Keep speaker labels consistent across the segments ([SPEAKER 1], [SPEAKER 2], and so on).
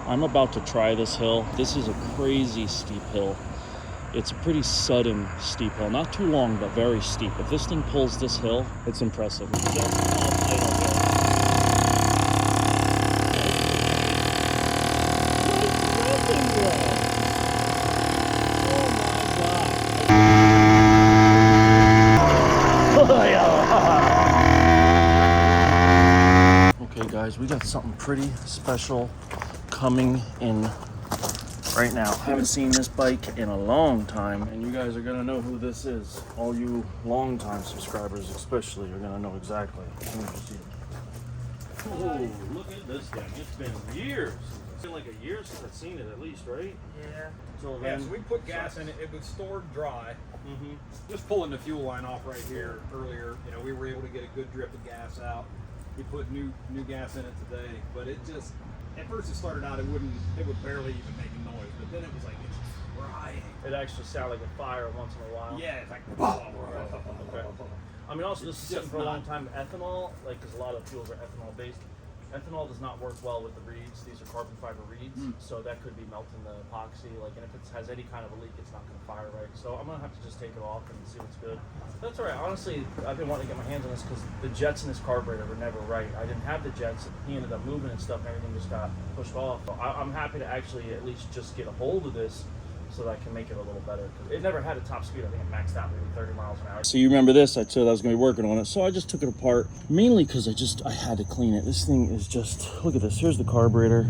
[SPEAKER 1] I'm about to try this hill. This is a crazy steep hill. It's a pretty sudden steep hill. Not too long, but very steep. If this thing pulls this hill, it's impressive. Okay guys, we got something pretty special coming in right now. I haven't seen this bike in a long time, and you guys are gonna know who this is. All you long-time subscribers especially are gonna know exactly. Oh, look at this thing. It's been years. It's been like a year since I've seen it at least, right?
[SPEAKER 2] Yeah.
[SPEAKER 1] So
[SPEAKER 2] Yeah, so we put gas in it. It was stored dry. Just pulling the fuel line off right here earlier, you know, we were able to get a good drip of gas out. We put new gas in it today, but it just, at first it started out, it would barely even make a noise, but then it was like, it's crying.
[SPEAKER 1] It actually sounded like a fire once in a while.
[SPEAKER 2] Yeah, it's like,
[SPEAKER 1] Okay. I mean, also, this is sitting for a long time. Ethanol, like, because a lot of fuels are ethanol based. Ethanol does not work well with the reeds. These are carbon fiber reeds, so that could be melting the epoxy. Like, and if it has any kind of a leak, it's not going to fire right. So I'm going to have to just take it off and see what's good. That's all right. Honestly, I've been wanting to get my hands on this because the jets in this carburetor were never right. I didn't have the jets. He ended up moving and stuff, and everything just got pushed off. So I'm happy to actually at least just get a hold of this so that I can make it a little better. It never had a top speed. I think it maxed out maybe 30 miles an hour. So you remember this? I said I was going to be working on it. So I just took it apart, mainly because I had to clean it. This thing is just, look at this. Here's the carburetor.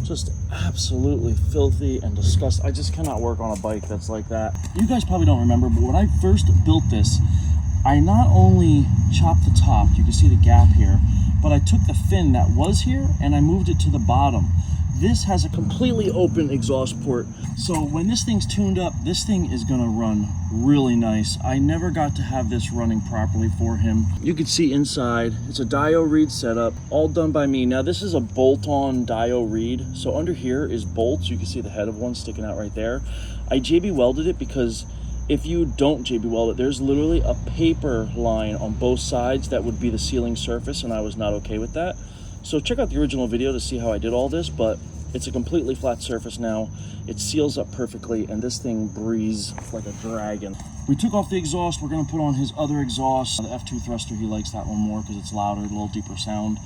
[SPEAKER 1] Just absolutely filthy and disgusting. I just cannot work on a bike that's like that. You guys probably don't remember, but when I first built this, I not only chopped the top, you can see the gap here, but I took the fin that was here and I moved it to the bottom. This has a completely open exhaust port. So when this thing's tuned up, this thing is gonna run really nice. I never got to have this running properly for him. You can see inside, it's a Dio Reed setup, all done by me. Now this is a bolt-on Dio Reed. So under here is bolts. You can see the head of one sticking out right there. I JB welded it because if you don't JB weld it, there's literally a paper line on both sides that would be the sealing surface, and I was not okay with that. So check out the original video to see how I did all this, but it's a completely flat surface now. It seals up perfectly, and this thing breathes like a dragon. We took off the exhaust. We're gonna put on his other exhaust, the F2 thruster. He likes that one more because it's louder, a little deeper sound.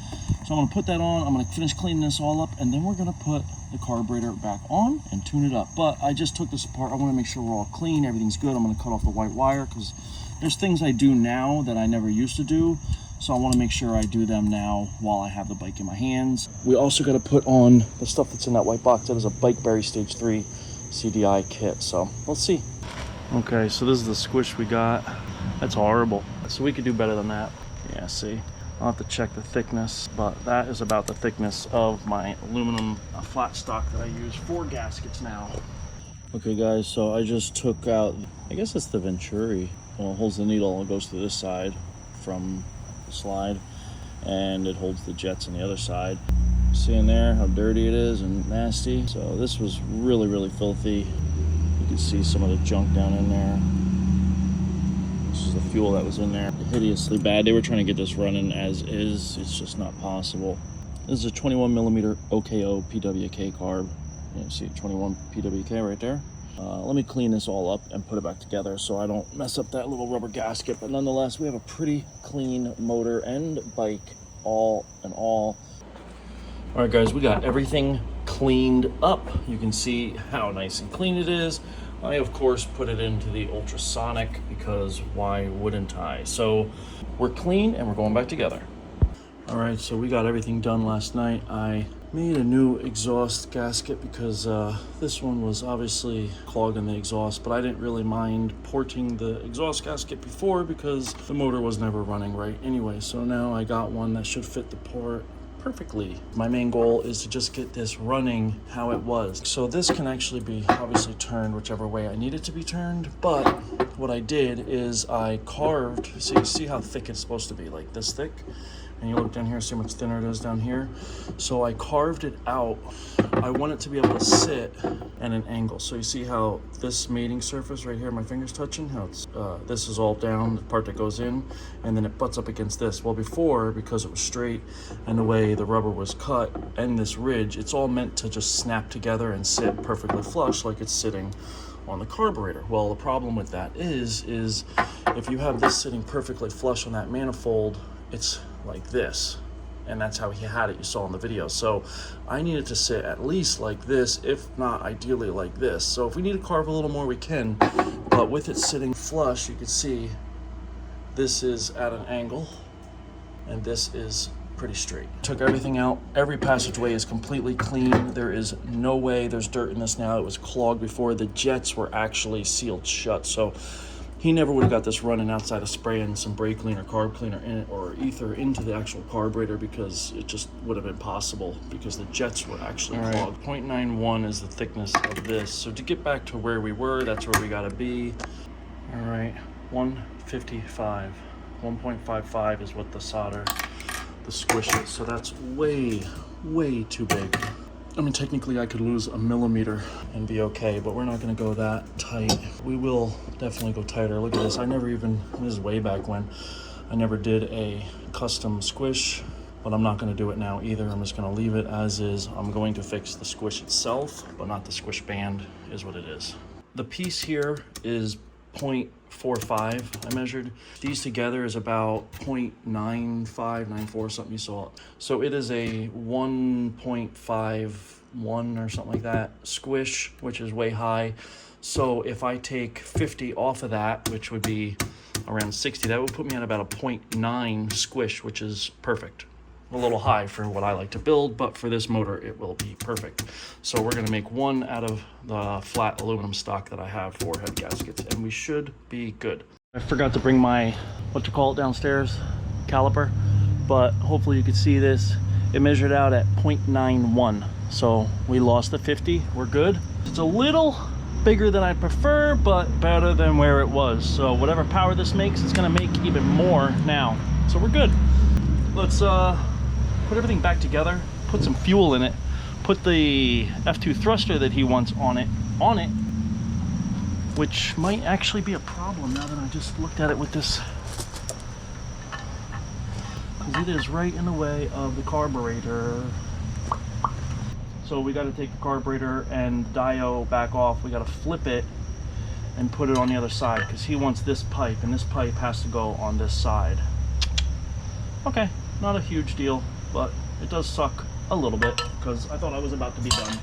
[SPEAKER 1] So I'm gonna put that on. I'm gonna finish cleaning this all up, and then we're gonna put the carburetor back on and tune it up. But I just took this apart. I wanna make sure we're all clean, everything's good. I'm gonna cut off the white wire because there's things I do now that I never used to do. So I want to make sure I do them now while I have the bike in my hands. We also got to put on the stuff that's in that white box. That is a BikeBerry Stage 3 CDI kit. So let's see. Okay, so this is the squish we got. That's horrible. So we could do better than that. Yeah, see. I'll have to check the thickness, but that is about the thickness of my aluminum flat stock that I use for gaskets now. Okay guys, so I just took out, I guess it's the Venturi. Well, it holds the needle and goes to this side from slide, and it holds the jets on the other side. See in there how dirty it is and nasty? So this was really filthy. You can see some of the junk down in there. This is the fuel that was in there. Hideously bad. They were trying to get this running as is. It's just not possible. This is a 21mm OKO PWK carb. You can see 21 PWK right there. Let me clean this all up and put it back together so I don't mess up that little rubber gasket. But nonetheless, we have a pretty clean motor and bike, all in all. All right, guys, we got everything cleaned up. You can see how nice and clean it is. I, of course, put it into the ultrasonic because why wouldn't I? So we're clean and we're going back together. All right, so we got everything done last night. I made a new exhaust gasket because this one was obviously clogging the exhaust, but I didn't really mind porting the exhaust gasket before because the motor was never running right anyway. So now I got one that should fit the port perfectly. My main goal is to just get this running how it was. So this can actually be obviously turned whichever way I need it to be turned, but what I did is I carved, so you see how thick it's supposed to be, like this thick. And you look down here, see how much thinner it is down here. So I carved it out. I want it to be able to sit at an angle. So you see how this mating surface right here, my finger's touching, how it's, this is all down, the part that goes in, and then it butts up against this. Well, before, because it was straight and the way the rubber was cut and this ridge, it's all meant to just snap together and sit perfectly flush like it's sitting on the carburetor. Well, the problem with that is if you have this sitting perfectly flush on that manifold, it's like this, and that's how he had it, you saw in the video. So I need it to sit at least like this, if not ideally like this. So if we need to carve a little more, we can, but with it sitting flush, you can see this is at an angle and this is pretty straight. Took everything out. Every passageway is completely clean. There is no way there's dirt in this now. It was clogged before. The jets were actually sealed shut, so he never would have got this running outside of spraying some brake cleaner, carb cleaner in it, or ether into the actual carburetor, because it just would have been possible because the jets were actually clogged. 0.91 is the thickness of this. So to get back to where we were, that's where we gotta be. All right, 155. 1.55 is what the solder, the squish is. So that's way, way too big. I mean, technically I could lose a millimeter and be okay, but we're not gonna go that tight. We will definitely go tighter. Look at this, I never even, this is way back when, I never did a custom squish, but I'm not gonna do it now either. I'm just gonna leave it as is. I'm going to fix the squish itself, but not the squish band, is what it is. The piece here is 0.45, I measured. These together is about 0.9594, something you saw. So it is a 1.51 or something like that squish, which is way high. So if I take 50 off of that, which would be around 60, that would put me at about a 0.9 squish, which is perfect. A little high for what I like to build, but for this motor, it will be perfect. So we're gonna make one out of the flat aluminum stock that I have for head gaskets, and we should be good. I forgot to bring my, what you call it downstairs, caliper, but hopefully you can see this. It measured out at 0.91. So we lost the 50, we're good. It's a little bigger than I prefer, but better than where it was. So whatever power this makes, it's gonna make even more now. So we're good. Let's put everything back together, put some fuel in it, put the F2 thruster that he wants on it, which might actually be a problem now that I just looked at it with this, because it is right in the way of the carburetor. So we got to take the carburetor and Dio back off. We got to flip it and put it on the other side, because he wants this pipe, and this pipe has to go on this side. Okay, not a huge deal, but it does suck a little bit, because I thought I was about to be done.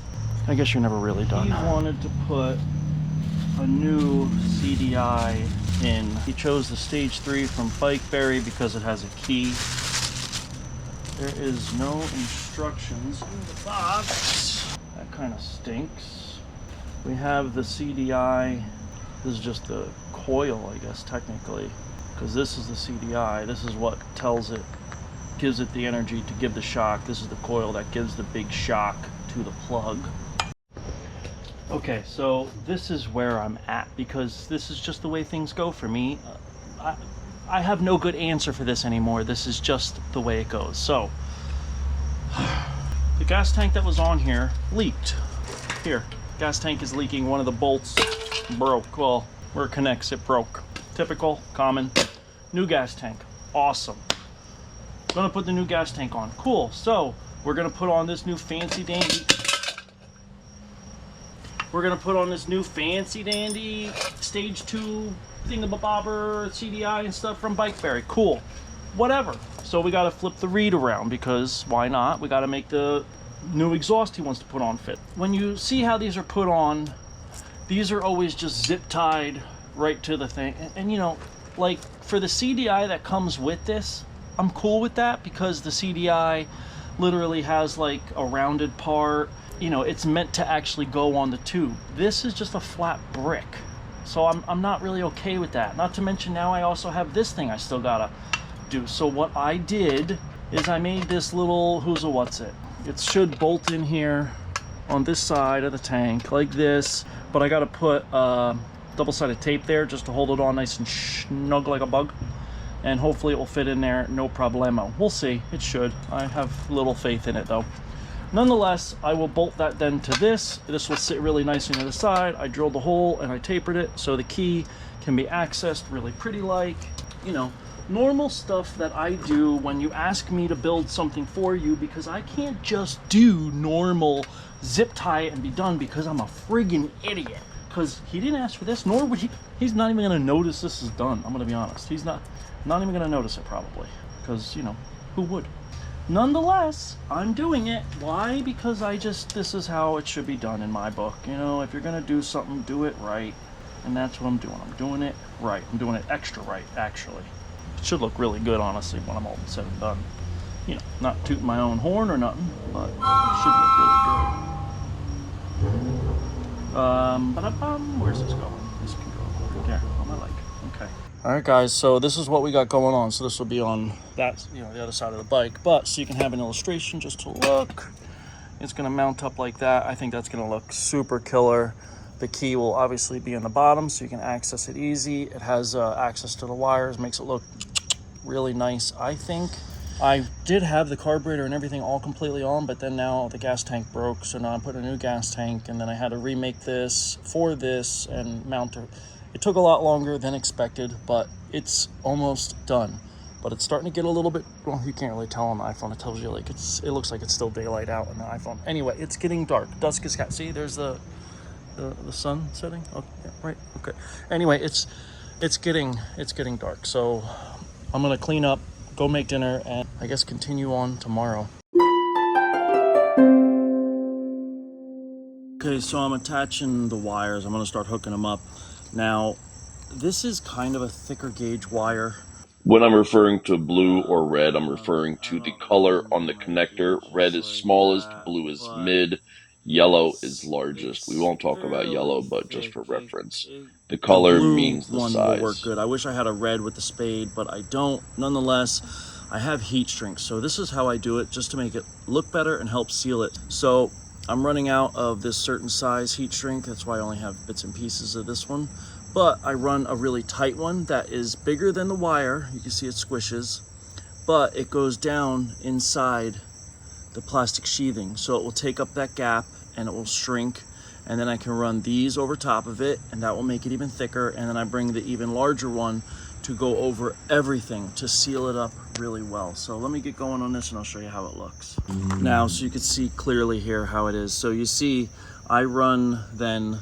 [SPEAKER 1] I guess you're never really done. He wanted to put a new CDI in. He chose the Stage 3 from Bikeberry because it has a key. There is no instructions in the box. That kind of stinks. We have the CDI. This is just the coil, I guess, technically, because this is the CDI. This is what tells it, gives it the energy to give the shock. This is the coil that gives the big shock to the plug. Okay, so this is where I'm at, because this is just the way things go for me. I have no good answer for this anymore. This is just the way it goes. So the gas tank that was on here leaked. Here, gas tank is leaking. One of the bolts broke. Well, where it connects, it broke. Typical, common. New gas tank, awesome. Gonna put the new gas tank on. Cool. So we're gonna put on this new fancy dandy. We're gonna put on this new fancy dandy Stage 2 thingamabobber CDI and stuff from Bikeberry. Cool. Whatever. So we gotta flip the reed around, because why not? We gotta make the new exhaust he wants to put on fit. When you see how these are put on, these are always just zip tied right to the thing. And you know, like for the CDI that comes with this, I'm cool with that, because the CDI literally has like a rounded part. You know, it's meant to actually go on the tube. This is just a flat brick. So I'm not really okay with that. Not to mention now I also have this thing I still gotta do. So what I did is I made this little who's-a-what's it. It should bolt in here on this side of the tank like this, but I gotta put double-sided tape there just to hold it on nice and snug like a bug. and hopefully it will fit in there no problemo. We'll see. It should. I have little faith in it though. Nonetheless, I will bolt that then to this. This will sit really nicely on the side. I drilled the hole and I tapered it so the key can be accessed really pretty like, you know, normal stuff that I do when you ask me to build something for you, because I can't just do normal zip tie it and be done because I'm a friggin' idiot. Because he didn't ask for this, nor would he. He's not even gonna notice this is done. I'm gonna be honest. He's not even gonna notice it probably, because, you know, who would? Nonetheless, I'm doing it. Why? Because this is how it should be done in my book. You know, if you're gonna do something, do it right. And that's what I'm doing. I'm doing it right. I'm doing it extra right, actually. It should look really good, honestly, when I'm all said and done. You know, not tooting my own horn or nothing, but it should look really good. Where's this going? This can go over there. Oh, I like it. Okay. All right, guys. So this is what we got going on. So this will be on that, you know, the other side of the bike. But so you can have an illustration just to look. It's gonna mount up like that. I think that's gonna look super killer. The key will obviously be in the bottom, so you can access it easy. It has access to the wires, makes it look really nice, I think. I did have the carburetor and everything all completely on, but then now the gas tank broke, so now I'm putting a new gas tank, and then I had to remake this for this and mount it. It took a lot longer than expected, but it's almost done. But it's starting to get a little bit, well, you can't really tell on the iPhone. It tells you like it looks like it's still daylight out on the iPhone. Anyway, it's getting dark. Dusk is got. See, there's the sun setting. Okay, yeah, right. Okay. Anyway, it's getting dark. So I'm gonna clean up, go make dinner, and I guess continue on tomorrow. Okay, so I'm attaching the wires. I'm gonna start hooking them up. Now, this is kind of a thicker gauge wire.
[SPEAKER 3] When I'm referring to blue or red, I'm referring to the color on the connector. Red is smallest, blue is mid, yellow is largest. We won't talk about yellow, but just for reference. The color means the
[SPEAKER 1] size.
[SPEAKER 3] size.
[SPEAKER 1] Will work good. I wish I had a red with the spade, but I don't. Nonetheless, I have heat shrink, so this is how I do it, just to make it look better and help seal it. So I'm running out of this certain size heat shrink. That's why I only have bits and pieces of this one. But I run a really tight one that is bigger than the wire. You can see it squishes, but it goes down inside the plastic sheathing. So it will take up that gap and it will shrink. And then I can run these over top of it, and that will make it even thicker. And then I bring the even larger one to go over everything to seal it up really well. So let me get going on this and I'll show you how it looks. Now, so you can see clearly here how it is. So you see, I run then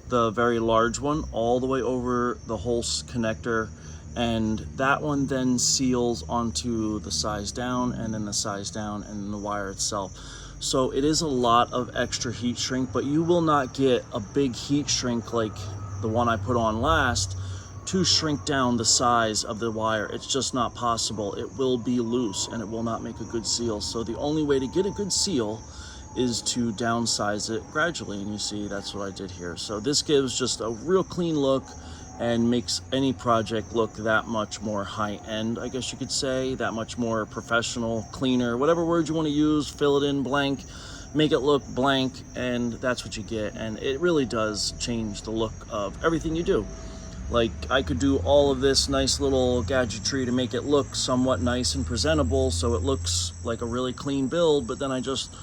[SPEAKER 1] the very large one all the way over the whole connector, and that one then seals onto the size down, and then the size down, and the wire itself. So it is a lot of extra heat shrink, but you will not get a big heat shrink like the one I put on last to shrink down the size of the wire. It's just not possible. It will be loose and it will not make a good seal. So the only way to get a good seal is to downsize it gradually, and you see that's what I did here. So this gives just a real clean look and makes any project look that much more high-end, I guess you could say, that much more professional, cleaner, whatever word you want to use. Fill it in blank, make it look blank, and that's what you get. And it really does change the look of everything you do. Like, I could do all of this nice little gadgetry to make it look somewhat nice and presentable, so it looks like a really clean build, but then I just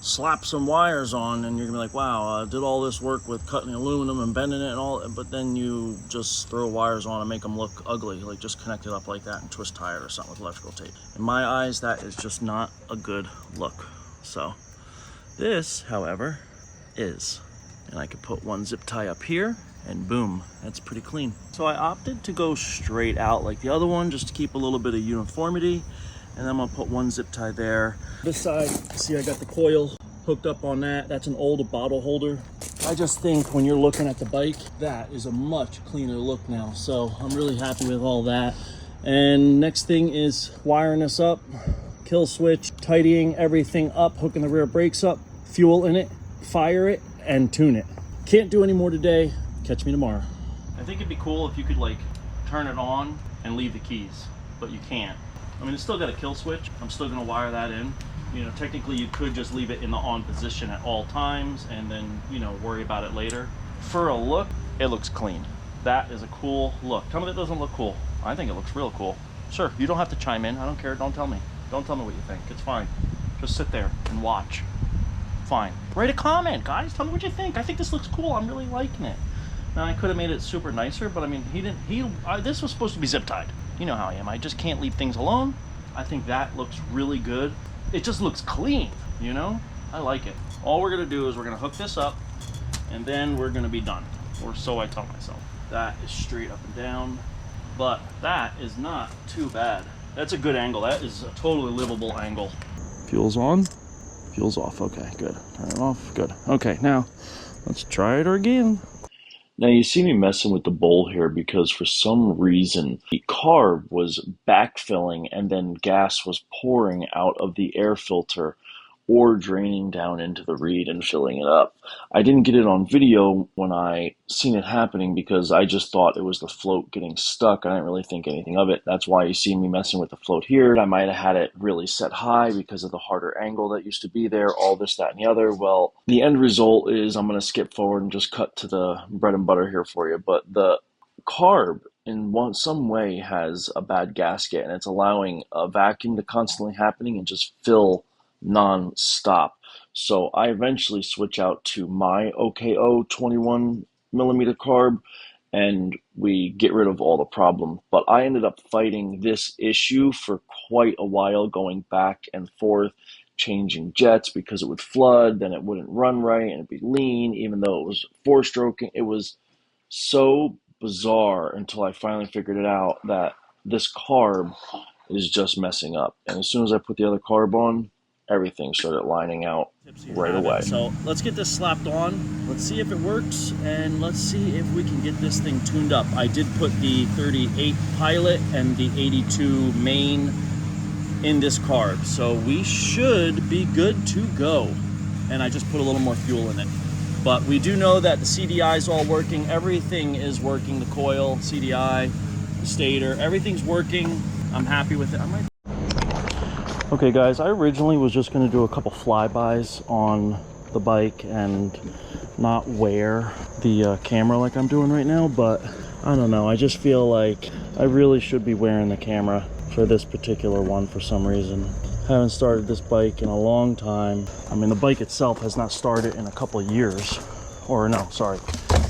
[SPEAKER 1] slap some wires on and you're gonna be like, wow, I did all this work with cutting aluminum and bending it and all, but then you just throw wires on and make them look ugly, like just connect it up like that and twist tie it or something with electrical tape. In my eyes, that is just not a good look. So this, however, is, and I could put one zip tie up here and boom, that's pretty clean. So I opted to go straight out like the other one, just to keep a little bit of uniformity. And then I'm gonna put one zip tie there. This side, see, I got the coil hooked up on that. That's an old bottle holder. I just think when you're looking at the bike, that is a much cleaner look now. So I'm really happy with all that. And next thing is wiring this up, kill switch, tidying everything up, hooking the rear brakes up, fuel in it, fire it, and tune it. Can't do any more today. Catch me tomorrow. I think it'd be cool if you could like turn it on and leave the keys, but you can't. I mean, it's still got a kill switch. I'm still gonna wire that in. You know, technically you could just leave it in the on position at all times and then, you know, worry about it later. For a look, it looks clean. That is a cool look. Tell me that doesn't look cool. I think it looks real cool. Sir, you don't have to chime in. I don't care. Don't tell me. Don't tell me what you think. It's fine. Just sit there and watch. Fine. Write a comment, guys. Tell me what you think. I think this looks cool. I'm really liking it. Now, I could have made it super nicer, but I mean, this was supposed to be zip tied. You know how I am. I just can't leave things alone. I think that looks really good. It just looks clean, you know? I like it. All we're gonna do is we're gonna hook this up, and then we're gonna be done. Or so I tell myself. That is straight up and down, but that is not too bad. That's a good angle. That is a totally livable angle. Fuel's on, fuel's off. Okay, good. Turn it off, good. Okay, now let's try it again.
[SPEAKER 3] Now you see me messing with the bowl here because for some reason the carb was backfilling and then gas was pouring out of the air filter or draining down into the reed and filling it up. I didn't get it on video when I seen it happening because I just thought it was the float getting stuck. I didn't really think anything of it. That's why you see me messing with the float here. I might have had it really set high because of the harder angle that used to be there, all this, that, and the other. Well, the end result is I'm going to skip forward and just cut to the bread and butter here for you. But the carb in some way has a bad gasket and it's allowing a vacuum to constantly happening and just fill non-stop. So I eventually switch out to my OKO 21 millimeter carb and we get rid of all the problem. But I ended up fighting this issue for quite a while, going back and forth, changing jets because it would flood, then it wouldn't run right and it'd be lean, even though it was four-stroking. It was so bizarre until I finally figured it out that this carb is just messing up. And as soon as I put the other carb on, everything started lining out right away.
[SPEAKER 1] So let's get this slapped on. Let's see if it works, and let's see if we can get this thing tuned up. I did put the 38 Pilot and the 82 main in this carb, so we should be good to go. And I just put a little more fuel in it. But we do know that the CDI is all working. Everything is working. The coil, CDI, the stator, everything's working. I'm happy with it. Okay guys, I originally was just going to do a couple flybys on the bike and not wear the camera like I'm doing right now, but I don't know, I just feel like I really should be wearing the camera for this particular one for some reason. I haven't started this bike in a long time. I mean, the bike itself has not started in a couple of years, or no, sorry,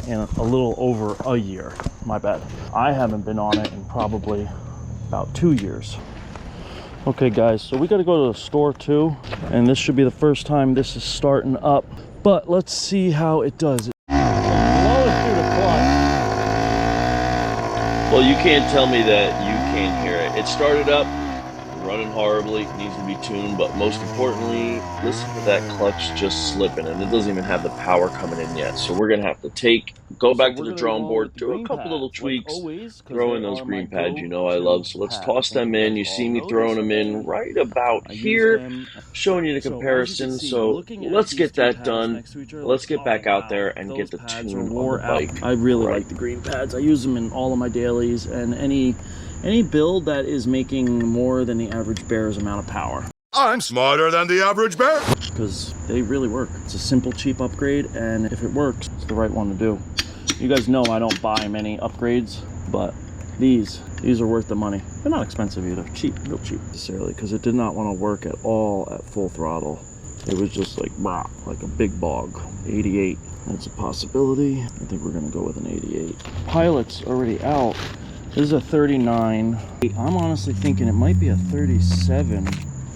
[SPEAKER 1] in a little over a year, my bad. I haven't been on it in probably about 2 years. Okay guys, so we got to go to the store too, and this should be the first time this is starting up, but let's see how it does. Blow it through the clutch.
[SPEAKER 3] Well, you can't tell me that you can't hear it. It started up, running horribly, needs to be tuned, but most importantly, listen to that clutch just slipping, and it doesn't even have the power coming in yet. So we're going to have to go back to the drawing board, do a couple little tweaks, throw in those green pads you know I love. So let's toss them in. You see me throwing them in right about here, showing you the comparison. So let's get that done. Let's get back out there and get the tune on the bike.
[SPEAKER 1] I really like the green pads. I use them in all of my dailies and any build that is making more than the average bear's amount of power.
[SPEAKER 4] I'm smarter than the average bear.
[SPEAKER 1] Because they really work. It's a simple, cheap upgrade, and if it works, it's the right one to do. You guys know I don't buy many upgrades, but these are worth the money. They're not expensive either. Cheap, real cheap. Necessarily, because it did not want to work at all at full throttle. It was just like, bah, like a big bog. 88. That's a possibility. I think we're going to go with an 88. Pilot's already out. This is a 39. I'm honestly thinking it might be a 37.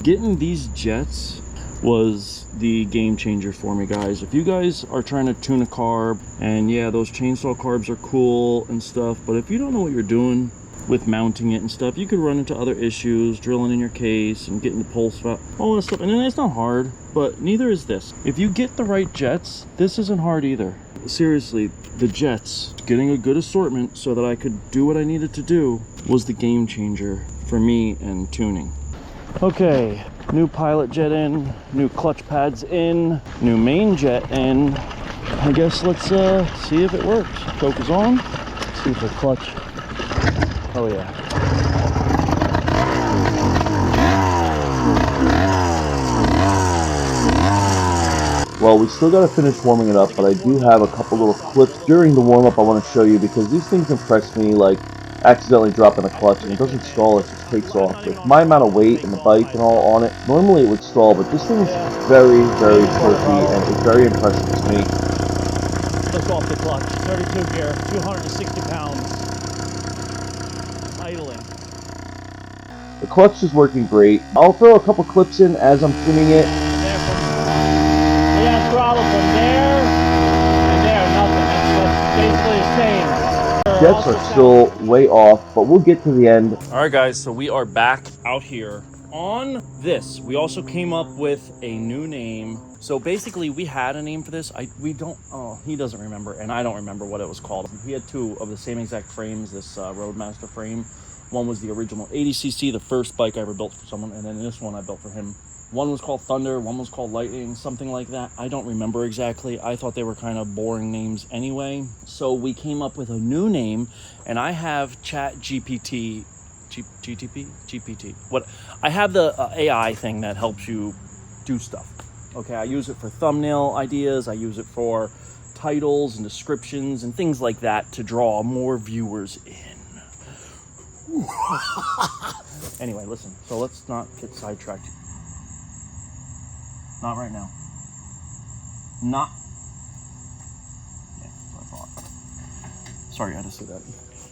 [SPEAKER 1] Getting these jets was the game changer for me, guys. If you guys are trying to tune a carb, and yeah, those chainsaw carbs are cool and stuff, but if you don't know what you're doing with mounting it and stuff, you could run into other issues, drilling in your case and getting the pulse valve, all that stuff. And it's not hard, but neither is this. If you get the right jets, this isn't hard either. Seriously, the jets, getting a good assortment so that I could do what I needed to do was the game changer for me and tuning. Okay, new pilot jet in, new clutch pads in, new main jet in. I guess let's see if it works. Choke is on. Let's see if the clutch. Oh yeah.
[SPEAKER 3] Well, we still got to finish warming it up, but I do have a couple little clips during the warm-up I want to show you because these things impress me like
[SPEAKER 5] accidentally dropping the clutch, and it doesn't stall, it just takes off. With my amount of weight and the bike and all on it, normally it would stall, but this thing's very, very torquey, and it's very impressive to me.
[SPEAKER 6] Just off the clutch, 32 gear, 260 pounds, idling.
[SPEAKER 5] The clutch is working great. I'll throw a couple clips in as I'm tuning it.
[SPEAKER 6] Yeah, throttle from there and there, nothing. That's basically the same.
[SPEAKER 5] Jets are still way off, but we'll get to the end.
[SPEAKER 1] All right, guys, so we are back out here on this. We also came up with a new name. So basically, we had a name for this. He doesn't remember, and I don't remember what it was called. We had two of the same exact frames, this Roadmaster frame. One was the original 80cc, the first bike I ever built for someone, and then this one I built for him. One was called Thunder, one was called Lightning, something like that. I don't remember exactly. I thought they were kind of boring names anyway. So we came up with a new name, and I have GPT. What? I have the AI thing that helps you do stuff. Okay, I use it for thumbnail ideas. I use it for titles and descriptions and things like that to draw more viewers in. Anyway, listen, so let's not get sidetracked. Not right now. Not. Yeah, that's what I thought. Sorry, I had to say that.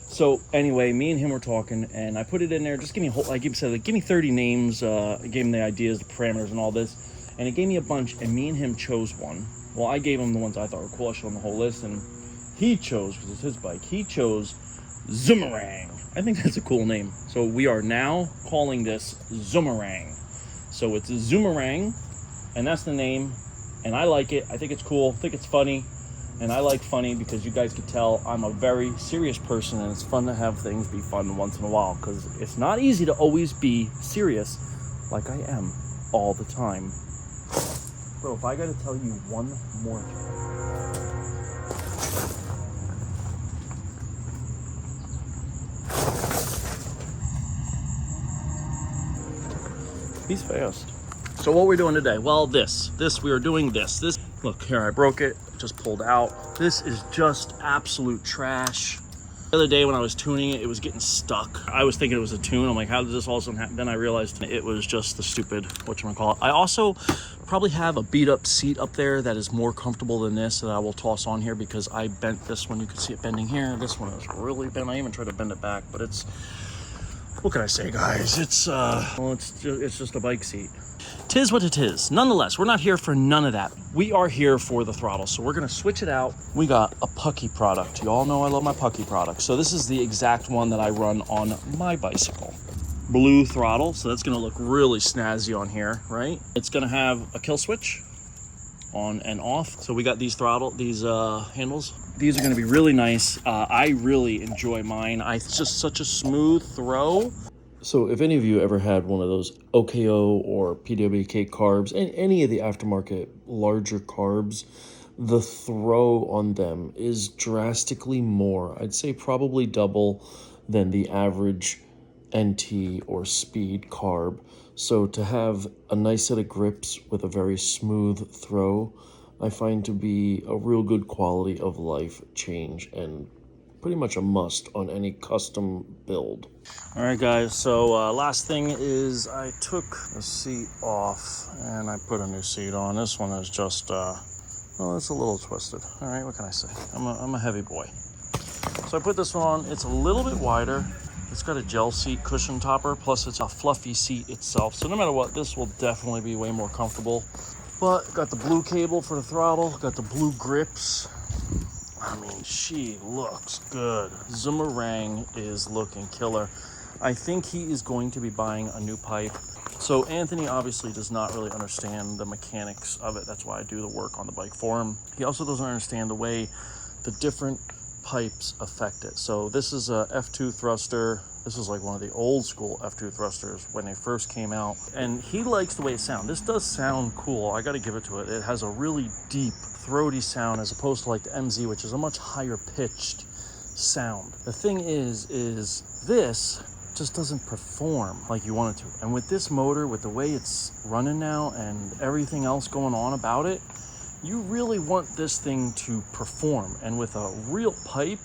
[SPEAKER 1] So anyway, me and him were talking, and I put it in there. Just give me a whole. Like he said, like, give me 30 names. I gave him the ideas, the parameters, and all this, and it gave me a bunch. And me and him chose one. Well, I gave him the ones I thought were cool. I showed him the whole list, and he chose, because it's his bike. He chose Zoomerang. I think that's a cool name. So we are now calling this Zoomerang. So it's Zoomerang, and that's the name. And I like it. I think it's cool. I think it's funny. And I like funny because you guys could tell I'm a very serious person, and it's fun to have things be fun once in a while, because it's not easy to always be serious like I am all the time. Bro, if I gotta tell you one more thing. He's fast. So what we're doing today? Well, we are doing this. Look here, I broke it, just pulled out. This is just absolute trash. The other day when I was tuning it, it was getting stuck. I was thinking it was a tune. I'm like, how did this all of a sudden happen? Then I realized it was just the stupid, whatchamacallit. I also probably have a beat up seat up there that is more comfortable than this that I will toss on here, because I bent this one. You can see it bending here. This one is really bent. I even tried to bend it back, but it's, what can I say, guys? It's just a bike seat. Tis what it is. Nonetheless, we're not here for none of that. We are here for the throttle. So we're gonna switch it out. We got a Pucky product. You all know I love my Pucky product. So this is the exact one that I run on my bicycle. Blue throttle, so that's gonna look really snazzy on here, right? It's gonna have a kill switch on and off. So we got these handles. These are gonna be really nice. I really enjoy mine. It's just such a smooth throw. So if any of you ever had one of those OKO or PWK carbs, and any of the aftermarket larger carbs, the throw on them is drastically more. I'd say probably double than the average NT or speed carb. So to have a nice set of grips with a very smooth throw, I find to be a real good quality of life change, and pretty much a must on any custom build. All right, guys, so last thing is I took the seat off and I put a new seat on. This one is just, well, it's a little twisted. All right, what can I say? I'm a heavy boy. So I put this one on. It's a little bit wider. It's got a gel seat cushion topper, plus it's a fluffy seat itself. So no matter what, this will definitely be way more comfortable. But got the blue cable for the throttle, got the blue grips. I mean, she looks good. Zoomerang is looking killer. I think he is going to be buying a new pipe. So Anthony obviously does not really understand the mechanics of it. That's why I do the work on the bike for him. He also doesn't understand the way the different pipes affect it. So this is a F2 thruster. This is like one of the old school F2 thrusters when they first came out. And he likes the way it sounds. This does sound cool. I got to give it to it. It has a really deep, throaty sound as opposed to like the MZ, which is a much higher pitched sound. The thing is this just doesn't perform like you want it to. And with this motor, with the way it's running now and everything else going on about it, you really want this thing to perform. And with a real pipe,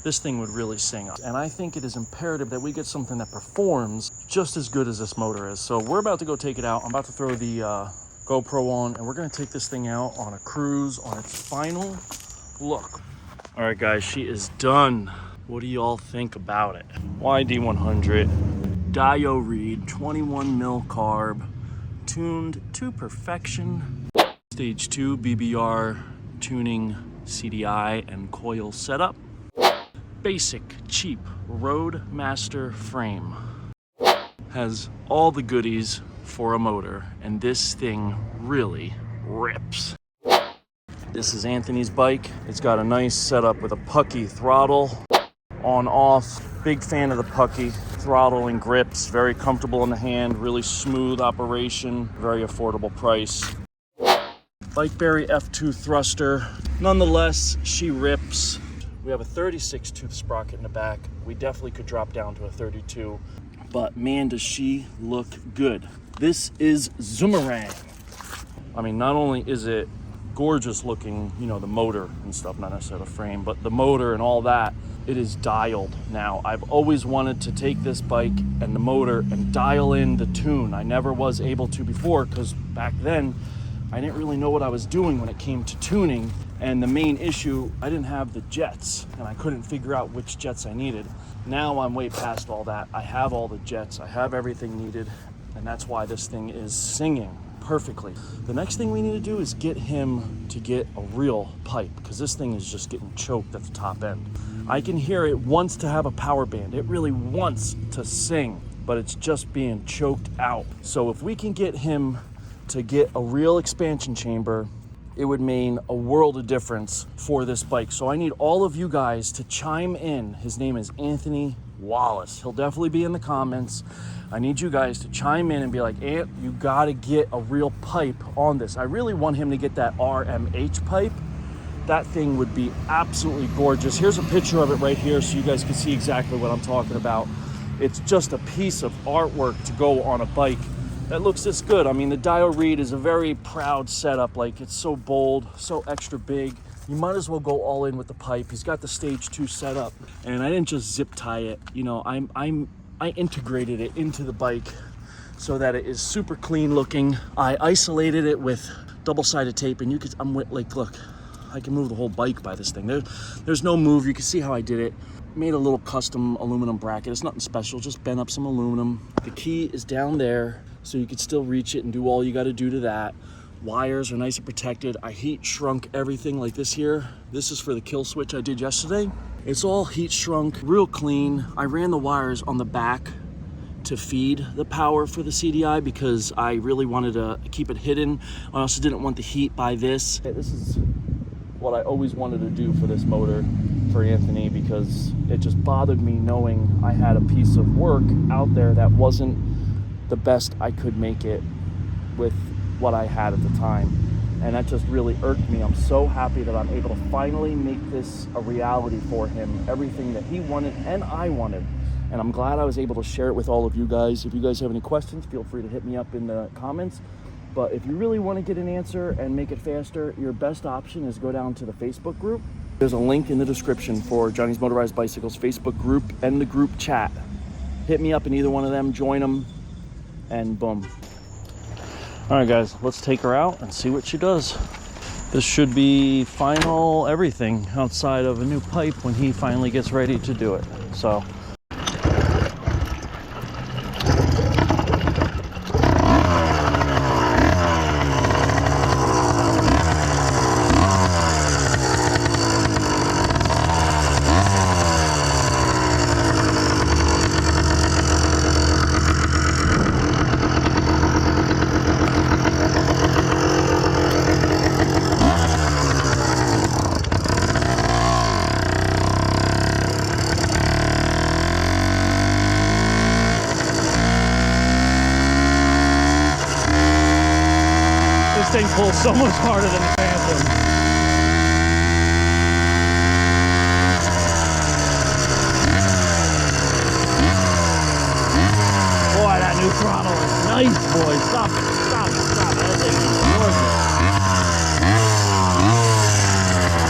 [SPEAKER 6] this thing would really sing. And I think it is imperative that we get something that performs just as good as this motor is. So we're about to go take it out. I'm about to throw the GoPro on, and we're gonna take this thing out on a cruise on its final look. All right, guys, she is done. What do y'all think about it? YD100, Dio Reed, 21 mil carb, tuned to perfection. Stage 2 BBR tuning, CDI and coil setup. Basic, cheap Roadmaster frame. Has all the goodies for a motor, and this thing really rips. This is Anthony's bike. It's got a nice setup with a pucky throttle, on off. Big fan of the pucky throttle and grips. Very comfortable in the hand, really smooth operation, very affordable price. Bikeberry F2 thruster. Nonetheless, she rips. We have a 36 tooth sprocket in the back. We definitely could drop down to a 32, but man, does she look good. This is Zoomerang. I mean, not only is it gorgeous looking, you know, the motor and stuff, not necessarily the frame, but the motor and all that, it is dialed now. I've always wanted to take this bike and the motor and dial in the tune. I never was able to before, because back then I didn't really know what I was doing when it came to tuning. And the main issue, I didn't have the jets, and I couldn't figure out which jets I needed. Now I'm way past all that. I have all the jets, I have everything needed, and that's why this thing is singing perfectly. The next thing we need to do is get him to get a real pipe, because this thing is just getting choked at the top end. I can hear it wants to have a power band. It really wants to sing, but it's just being choked out. So if we can get him to get a real expansion chamber, it would mean a world of difference for this bike. So I need all of you guys to chime in. His name is Anthony Wallace. He'll definitely be in the comments. I need you guys to chime in and be like, Ant, you gotta get a real pipe on this. I really want him to get that RMH pipe. That thing would be absolutely gorgeous. Here's a picture of it right here so you guys can see exactly what I'm talking about. It's just a piece of artwork to go on a bike that looks this good. I mean, the Dio Reed is a very proud setup. Like, it's so bold, so extra big. You might as well go all in with the pipe. He's got the stage 2 setup, and I didn't just zip tie it. You know, I integrated it into the bike so that it is super clean looking. I isolated it with double-sided tape, and you could, like, look, I can move the whole bike by this thing. There's no move. You can see how I did it. Made a little custom aluminum bracket. It's nothing special, just bent up some aluminum. The key is down there, so you can still reach it and do all you got to do to that. Wires are nice and protected. I heat shrunk everything like this here. This is for the kill switch I did yesterday. It's all heat shrunk, real clean. I ran the wires on the back to feed the power for the CDI because I really wanted to keep it hidden. I also didn't want the heat by this. This is what I always wanted to do for this motor for Anthony, because it just bothered me knowing I had a piece of work out there that wasn't the best I could make it with what I had at the time, and that just really irked me. I'm so happy that I'm able to finally make this a reality for him, everything that he wanted and I wanted, and I'm glad I was able to share it with all of you guys. If you guys have any questions, feel free to hit me up in the comments. But if you really want to get an answer and make it faster, your best option is go down to the Facebook group. There's a link in the description for Johnny's Motorized Bicycles Facebook group and the group chat. Hit me up in either one of them, join them, and boom. All right, guys, let's take her out and see what she does. This should be final everything outside of a new pipe when he finally gets ready to do it. So. This thing pulls so much harder than the Phantom. Boy, that new throttle is nice, boy. Stop it, stop it, stop it. That thing is gorgeous.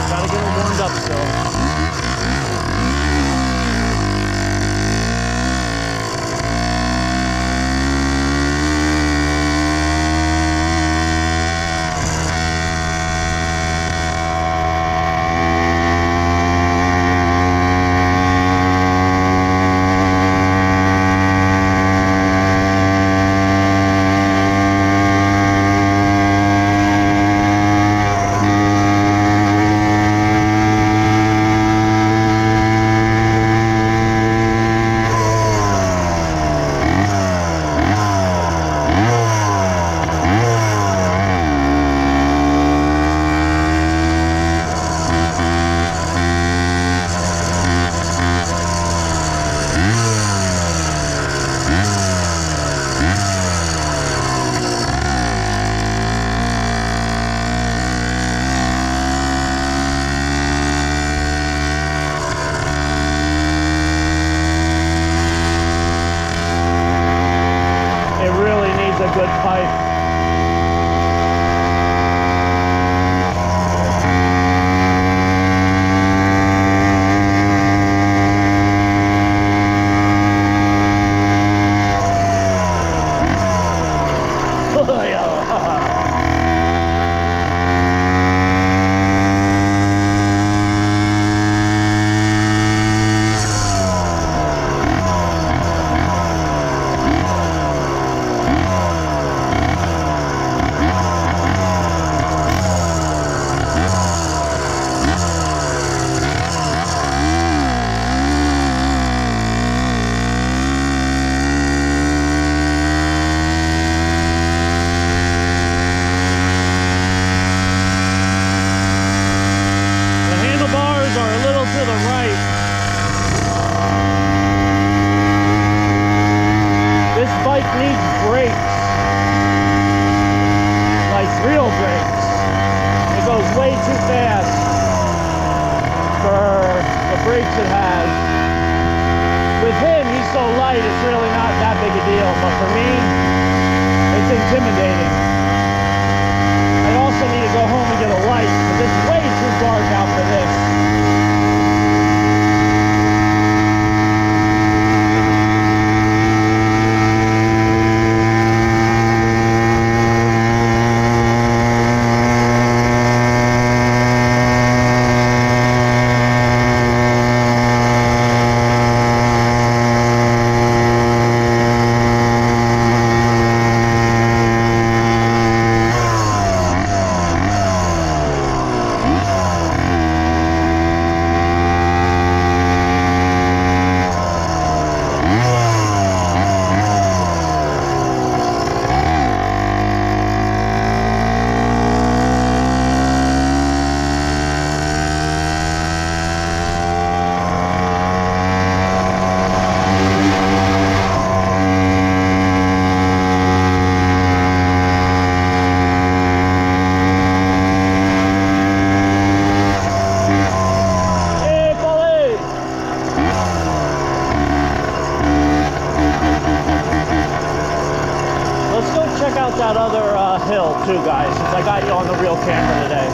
[SPEAKER 6] Gotta get it warmed up still. good pipe. Too, guys, since I got you on the real camera today.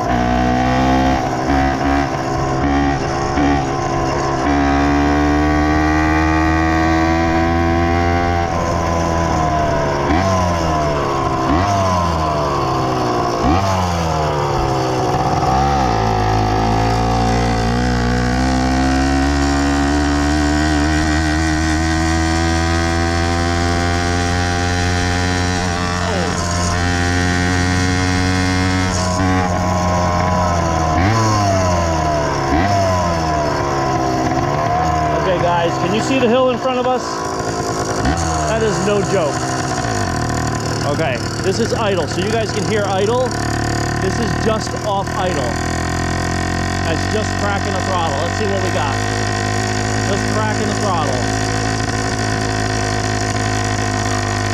[SPEAKER 6] Can you see the hill in front of us? That is no joke. Okay, this is idle, so you guys can hear idle. This is just off idle. That's just cracking the throttle. Let's see what we got. Just cracking the throttle.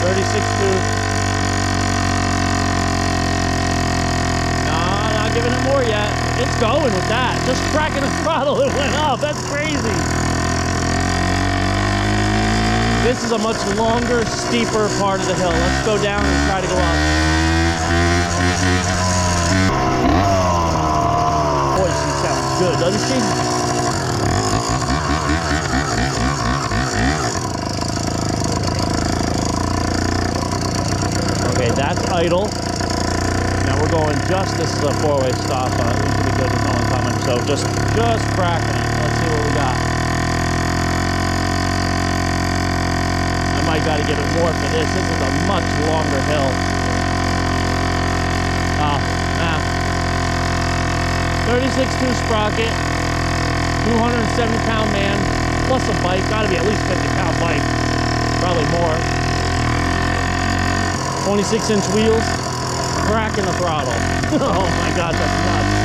[SPEAKER 6] 36.2. Nah, not giving it more yet. It's going with that. Just cracking the throttle, it went up. That's crazy. This is a much longer, steeper part of the hill. Let's go down and try to go up. Boy, she sounds good, doesn't she? Okay, that's idle. Now we're going this is a four-way stop. This will be good with no one coming. So just cracking it. Let's see what we got. I got to give it more for this. This is a much longer hill. Oh, nah. 36.2 sprocket, 270-pound man, plus a bike. Got to be at least 50-pound bike, probably more. 26-inch wheels, cracking the throttle. Oh my God, that's nuts.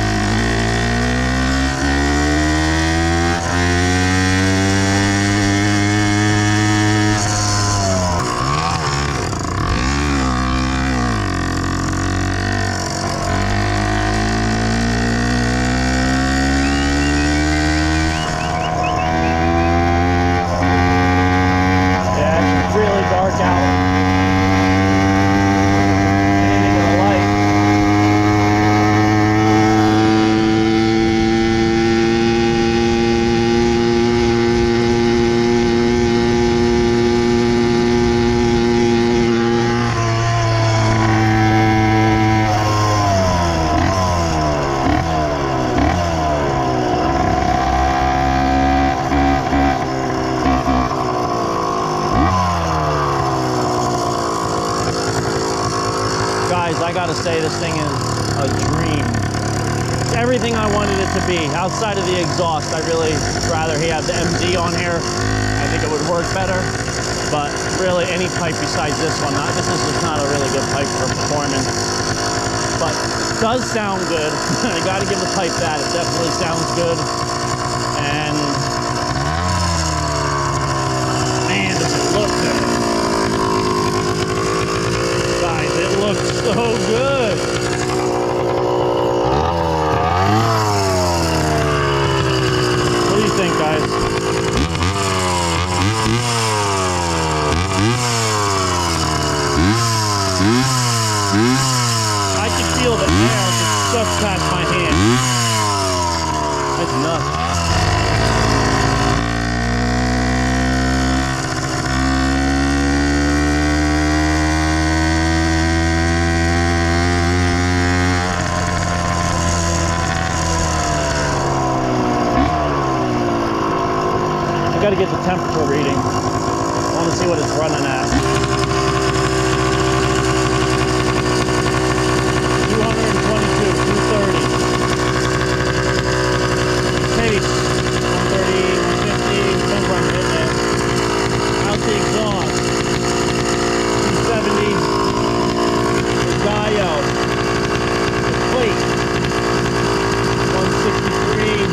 [SPEAKER 6] say this thing is a dream. It's everything I wanted it to be. Outside of the exhaust, I'd really rather he have the MD on here. I think it would work better. But really, any pipe besides this one, this is just not a really good pipe for performance. But it does sound good. I gotta give the pipe that. It definitely sounds good. And man, does it look good. Guys, it looks so good. What do you think, guys? I can feel the air just past my hand. That's nuts. I gotta get the temperature reading. I want to see what it's running at. 222, 230. Pace, 130, 150, depends where I'm hitting it. Out the exhaust, 270. The Dio, the plate, 163.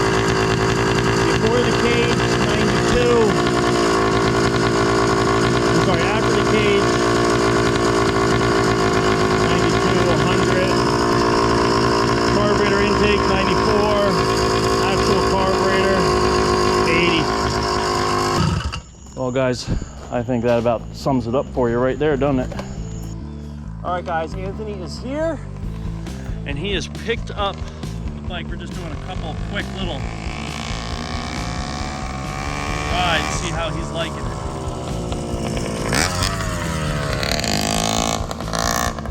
[SPEAKER 6] Before the cage, 92. I'm sorry, after the cage, 92, 100. Carburetor intake, 94. Actual carburetor, 80. Well, guys, I think that about sums it up for you right there, doesn't it? All right, guys, Anthony is here, and he has picked up the bike. We're just doing a couple quick little rides, see how he's liking it.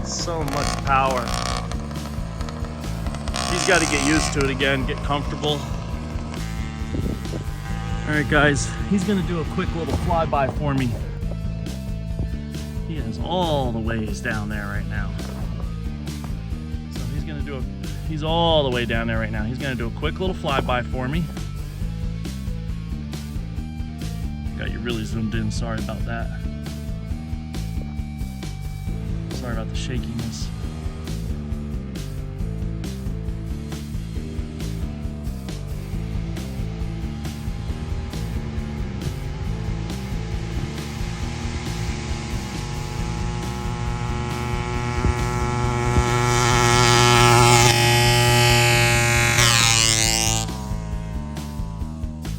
[SPEAKER 6] So much power. He's got to get used to it again, get comfortable. All right, guys, he's gonna do a quick little flyby for me. He is all the ways down there right now. So he's all the way down there right now. He's gonna do a quick little flyby for me. Got you really zoomed in, sorry about that. Sorry about the shakiness.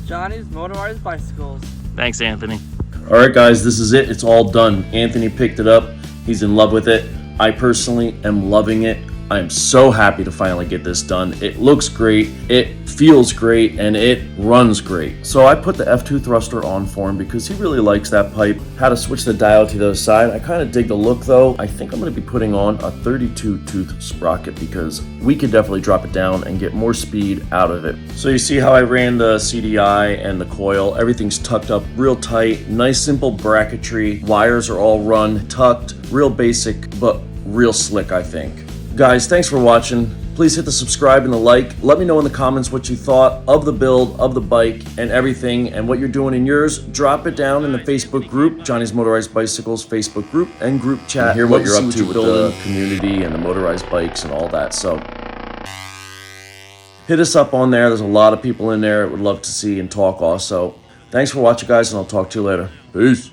[SPEAKER 7] Johnny's Motorized Bicycles.
[SPEAKER 6] Thanks, Anthony.
[SPEAKER 5] All right, guys, this is it. It's all done. Anthony picked it up. He's in love with it. I personally am loving it. I am so happy to finally get this done. It looks great, it feels great, and it runs great. So I put the F2 thruster on for him because he really likes that pipe. Had to switch the dial to the other side. I kind of dig the look though. I think I'm going to be putting on a 32 tooth sprocket because we could definitely drop it down and get more speed out of it. So you see how I ran the CDI and the coil. Everything's tucked up real tight. Nice simple bracketry. Wires are all run, tucked, real basic, but real slick, I think. Guys, thanks for watching. Please hit the subscribe and the like. Let me know in the comments what you thought of the build, of the bike, and everything, and what you're doing in yours. Drop it down in the Facebook group, Johnny's Motorized Bicycles Facebook group and group chat. And hear what you're up to with the community and the motorized bikes and all that. So hit us up on there. There's a lot of people in there I would love to see and talk also. Thanks for watching, guys, and I'll talk to you later. Peace.